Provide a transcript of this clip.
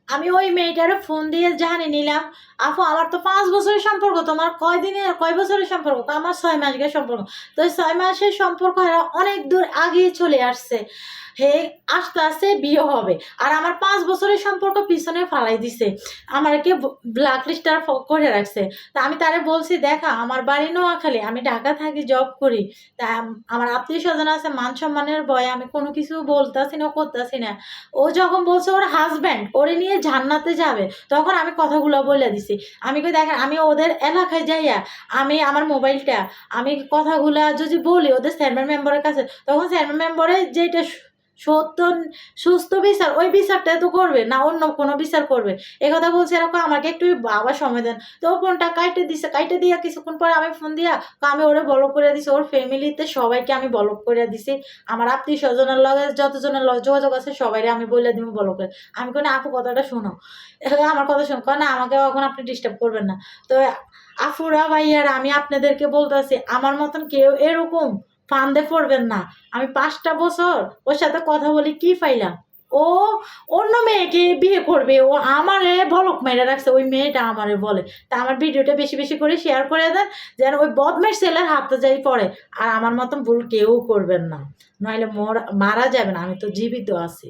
আমি ওই মেয়েটারে ফোন দিয়ে জানি নিলাম, আপু আমার তো 5 বছরের সম্পর্ক, তোমার কয় বছরের সম্পর্ক? তো আমার 6 মাসের সম্পর্ক। তো 6 মাসের সম্পর্ক এরা অনেক দূর আগিয়ে চলে আসছে, হে আস্তে আস্তে বিয়ে হবে। আর আমার 5 বছরের সম্পর্ক পিছনে ফালাই দিছে, আমাকে ব্ল্যাক লিস্টার করে রাখছে। তা আমি তারে বলছি, দেখা আমার বাড়ি নোয়াখালী, আমি ঢাকা থাকি, জব করি, তা আমার আত্মীয় স্বজন আছে, মান সম্মানের ভয়ে আমি কোনো কিছু বলতাছি না, করতেছি না। ও যখন বলছে ওর হাজব্যান্ড ওরে নিয়ে জান্নাতে যাবে, তখন আমি কথাগুলো বলে দিছি। আমি কই দেখেন, আমি ওদের এলাকায় যাইয়া আমি আমার মোবাইলটা, আমি কথাগুলা যদি বলি ওদের চেয়ারম্যান মেম্বারের কাছে, তখন চেয়ারম্যান মেম্বারে যেটা সত্য সুস্থ বিচার, ওই বিচারটা তো করবে না, অন্য কোনো বিচার করবে। এ কথা বলছে, এরকম আমাকে একটু আবার সময় দেন। তো ও ফোনটা কাইটে দিছে, কাইটে দিয়া কিছুক্ষণ পরে আমি ফোন দিয়া আমি ওরে ব্লক করে দিছি, ওর ফ্যামিলিতে সবাইকে আমি ব্লক করে দিছি। আমার আত্মীয় স্বজনের লগে যতজনের যোগাযোগ আছে সবাইরে আমি বলে দিব ব্লক করে। আমি কই না আপু কথাটা শোনো, আমার কথা শোনো, কয় না আমাকে এখন আপনি ডিস্টার্ব করবেন না। তো আফুরা ভাইয়ারা আমি আপনাদেরকে বলতেছি, আমার মতন কেউ এরকম ফান্দে পড়বেন না। আমি 5টা বছর ওর সাথে কথা বলি, কি পাইলাম? ও অন্য মেয়েকে বিয়ে করবে, ও আমারে বলক মেরে রাখছে, ওই মেয়েটা আমারে বলে। তা আমার ভিডিওটা বেশি বেশি করে শেয়ার করে দেন, যেন ওই বদমের ছেলের হাতে যাই পড়ে। আর আমার মতন ভুল কেউ করবেন না, নইলে মারা যাবেন, আমি তো জীবিত আছি।